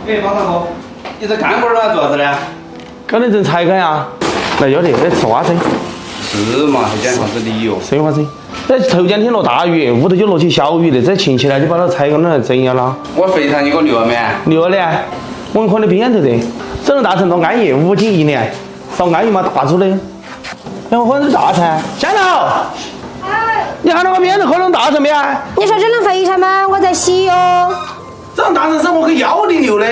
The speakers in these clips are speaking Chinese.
哎，方大哥，你这干活儿呢？做啥子呢？搞点正菜干呀。来要得，来吃蛙胗。是嘛？还讲啥子理由？是蛙胗。那头2天落大雨，屋头就落起小雨的，这晴起来就把那菜干那整呀了。我肥肠你给我留了没？留了，我看你边头的，整个大成都安逸，5斤1两，少安逸嘛大猪的。然后喝点大餐，香头。你喊到我边头喝点大成没啊？你说这能肥肠吗？我在洗哟。这样大成是我给腰里留的。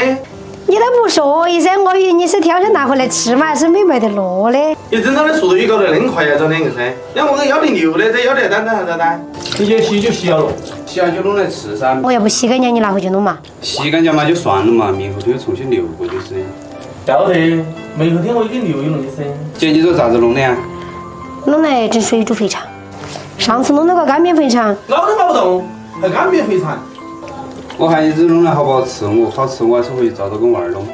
你都不说一声，我以为你是挑着拿回来吃嘛，是没卖得落的。你整它的速度也搞得恁快呀，找2个噻。让我给腰里留的，这腰里单啥子单？你就洗就洗了，洗完就弄来吃噻。我要不洗干净，你拿回去弄嘛。洗干净嘛就算了嘛，明后天又重新留过就是。要得，明后天我给你留一弄的噻。姐，你这咋子弄的呀？弄来整水煮肥肠。上次弄了个干煸肥肠，老都搞不动，还干煸肥肠。我看你这弄来好不好吃？我好吃，我还是回去照着跟娃儿弄。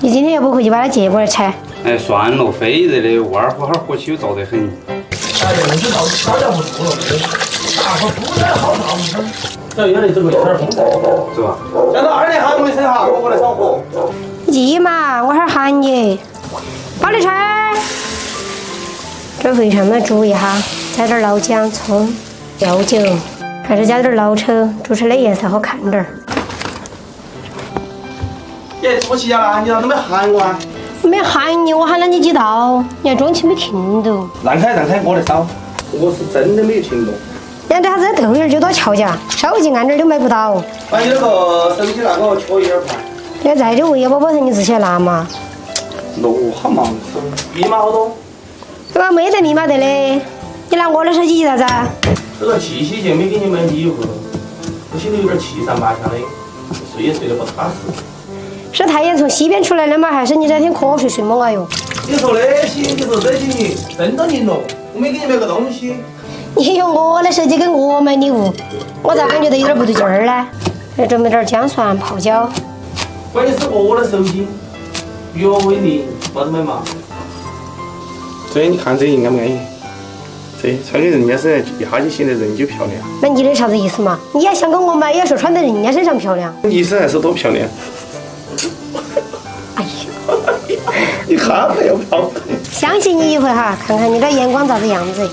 你今天要不回去把它接过来吃？哎，算了，非热的，娃儿和哈火气又燥得很。哎，这是到大家不做了，大伙煮的好大碗。这要得这个1.5风是吧？等到2点喊我一声哈，我过来烧火。急嘛，我哈儿喊你。保利菜。这肥肠嘛煮一下，加点老姜、葱、料酒，还是加点老抽，煮出来颜色好看点儿。耶，我起呀啦，你咋都没喊我啊？我没喊你，我喊了你几道，你还装起没听到。让开，我来烧。我是真的没有听懂。人家这啥子豆芽就多翘家，稍微近按点都买不到。把你那个手机那个缺一点块。要在这喂宝宝头，你自己拿嘛。弄好嘛，密码好多。对吧？没得密码得嘞，你拿我的手机做啥子？这个七夕节没给你买礼物，我心里有点七上八下的，睡也睡得不踏实。是太阳从西边出来的吗？还是你这天瞌睡梦啊哟？你说那些，你说这些年真到您了，我没给你买个东西。你用我的手机给我买礼物，我咋感觉到有点不对劲儿呢？还准备点姜蒜泡椒。关键是我的手机，约为零，啥子买嘛？这你看这安不安逸？这穿给人家身上一下就显得人就漂亮。那你的啥子意思嘛？你也想跟我买，也说穿在人家身上漂亮。你身上是多漂亮？哎呀，你看还要漂亮？相信你一回哈，看看你的眼光咋子样子。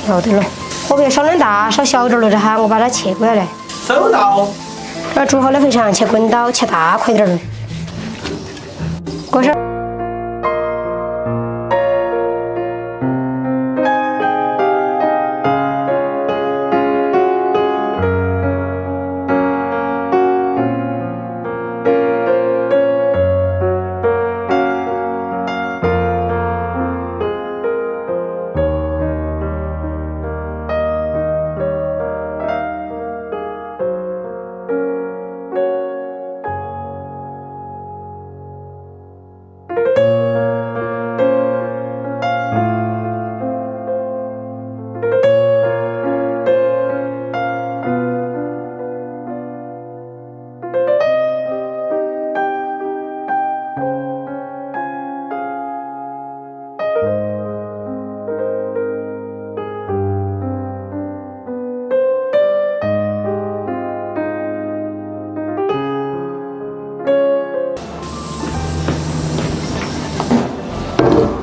要得了，火别烧那么大，烧小点了这哈，我把它切过来。收到。把煮好的肥肠切滚刀，切大块点儿。过事儿。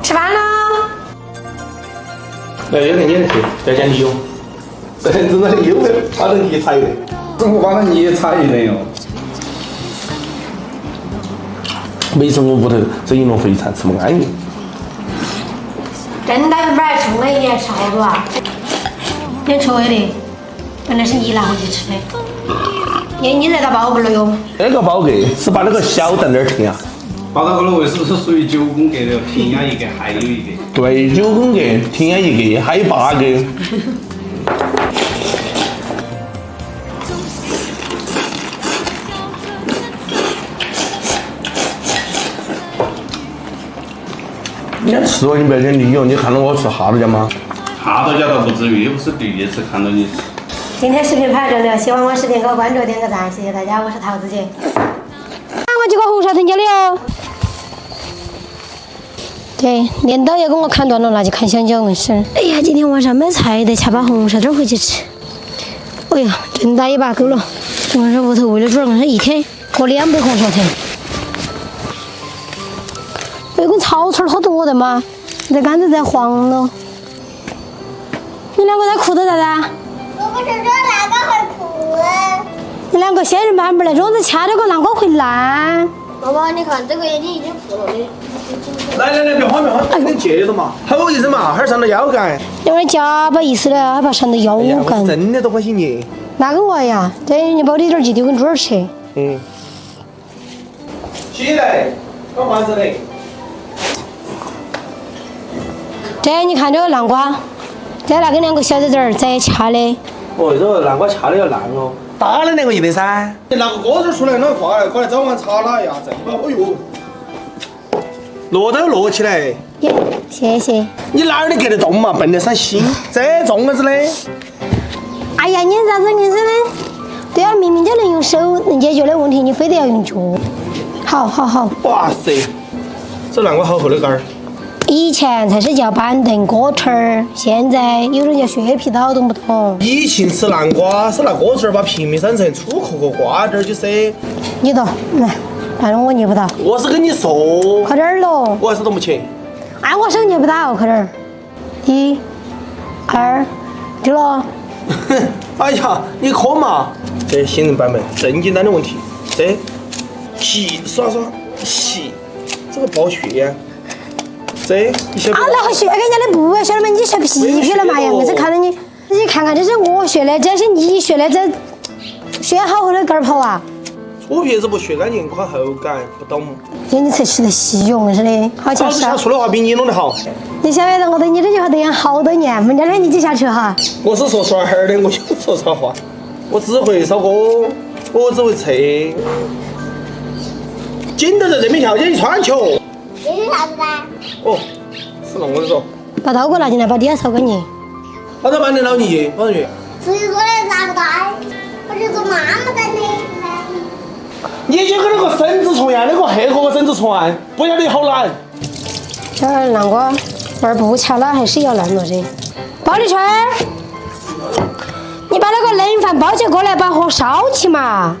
吃饭了。来，要得你来吃，再讲理由。这真的又把人泥踩的。我把那泥踩的哟。没从我屋头整一笼肥肠，吃么安逸。真大本儿冲了一点烧肉啊！你吃的，本来是你拿回去吃的。你在打包不了哟？那个包格是把那个小凳那儿停啊。报到个位是不是属于9宫格的？平压一个，还有一个。对，9宫格，平安1个，还有8个。你吃了你不要讲理由，你看到我吃哈多家吗？哈多家倒不至于，又不是第一次看到你吃。今天视频拍到这里，喜欢我视频给我关注点个赞，谢谢大家，我是桃子姐。我几个红烧成家的哟。对，镰刀也给我砍断了，那就砍香蕉问事。哎呀，今天晚上买菜得掐把红烧点回去吃。哎呀，真大一把够了，我这屋头为了煮了，我一天。各200红薯条。那个草草好多的嘛，这杆子在黄了。你两个在哭的啥子？我不是说南瓜会哭啊。你两个仙人板板来，桌子掐着个南瓜会烂。妈妈，你看这个眼睛已经哭了的。来，别慌，给你借着嘛，好意思嘛，哈儿伤到腰杆。有点假把意思的，害怕伤到腰哎呀，我杆。真的都关心你。那个娃呀，这你把你点儿鸡丢给猪儿吃。嗯。起来，搞完子的。这你看这个南瓜，这那个2个小崽子儿在掐的。哦，这个南瓜掐的要烂哦。打了2个一得噻。你拿个锅子出来，那快来找碗茶了呀！这个，哎呦，摞都要摞起来。耶，谢谢。你哪儿的给得动嘛？笨得伤心，这重个子的。哎呀，你啥子硬是的？对啊，明明就能用手能解决的问题，你非得要用脚。好。哇塞，这南瓜好厚的杆儿。以前才是叫板凳锅铲儿，现在有人叫削皮刀，懂不懂？以前吃南瓜是拿锅铲儿把皮面扇成粗壳壳瓜点儿就塞。你懂，来，反正我捏不到，我是跟你说，快点儿咯！我还是动不起。哎，我手捏不到，快点儿。1、2，对了。哎呀，你可嘛？这新人版本正简单的问题，这细刷细，这个包血呀。这你晓得啊，那和学给人家的不晓得吗？你学皮皮了嘛？样子看到你看看，这是我学的，这是你学的，这学好厚的杆儿跑啊！粗皮子不削干净，宽厚感，不懂。眼睛才吃得细用似的，好老子下像是。厨的话比你弄得好。你晓得我对你这句话都养好多年，明天你就下去哈。我是说耍儿的，我有说啥话？我只会烧锅，我只会测。紧到在这边跳起穿球。这是啥子呢？哦，是了，我跟你说，把刀给我拿进来，把底下烧干净。把这板凳捞进去，放上去。自己做的拿不带，我就做妈妈带的。你就跟那个绳子船一样，那个黑壳个绳子船，不晓得好难。这儿南瓜玩不掐了，还是要烂了的。包里春，你把那个冷饭包起过来，把火烧起嘛。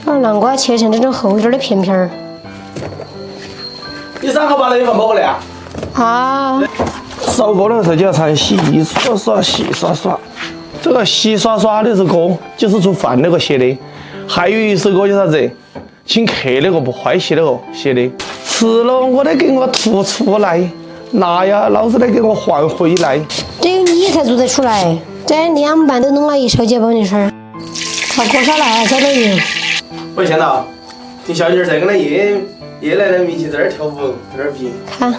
把南瓜切成这种厚点儿的片片儿。你3号把那一份包过来啊？啊，烧锅的时候就要唱细刷刷，细刷刷。这个细刷刷的是歌，就是做饭那个写的。还有一首歌叫啥子？请客那个不坏写那个写的。吃了我得给我吐出来，拿呀老子得给我还回来。这个你才做得出来，这2半都弄了一手结包的事儿。把锅烧了，浇点油。喂，向导，你小妮儿在跟那叶来的明星在那儿跳舞，在那儿比。看。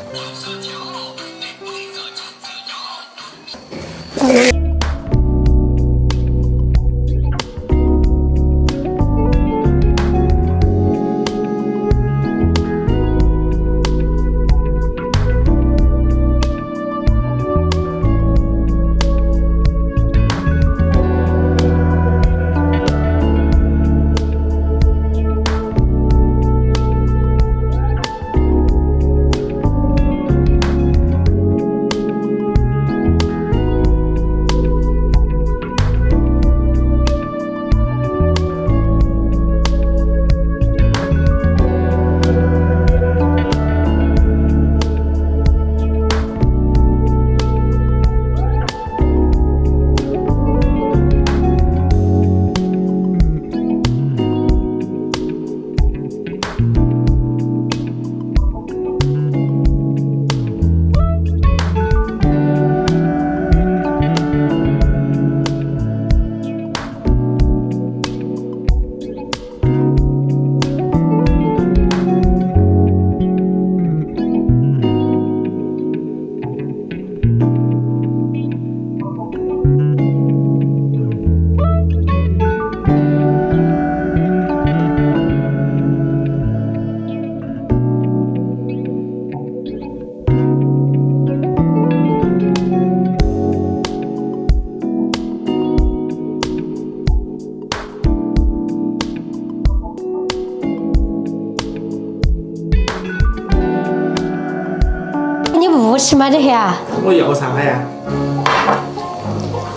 不吃吗？这些啊？我要啥呀？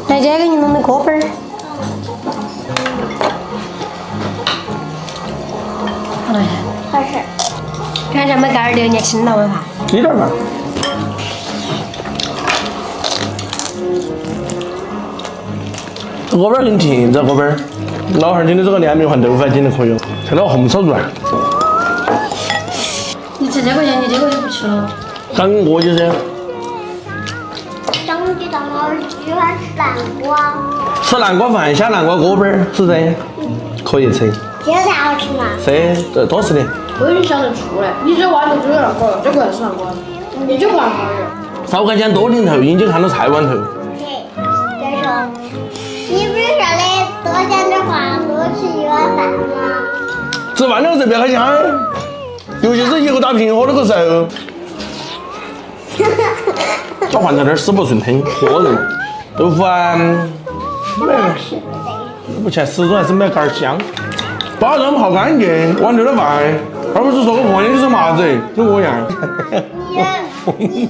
来，这个给你弄的锅巴儿。好多好吃。看这没盖儿的，人家亲了我哈。一点吧。这锅巴儿给你提，这锅巴儿，老汉儿今天这个凉面换豆腐还今天可以哦，配了红烧肉啊。你吃这个呀，你这个就不吃了。刚饿就是。长知道我喜欢吃南瓜，吃南瓜饭，小南瓜锅巴儿，是不是？可以吃。这个才好吃嘛。是，这多吃点。我已经想得出来，你这外头就有那个，这个还是南瓜，你就不南瓜儿。少看见多领头，已经看到菜碗头。对，再说，你不是说的多讲点话，多吃一碗饭吗？吃饭了这别开枪，尤其是一口大平喝那个时候。这饭在那儿死不顺吞，活人。豆腐啊，不切始终还是没杆儿香。把肉泡干净，碗头的饭，而不是说个朋友你是麻子，跟我一样。你，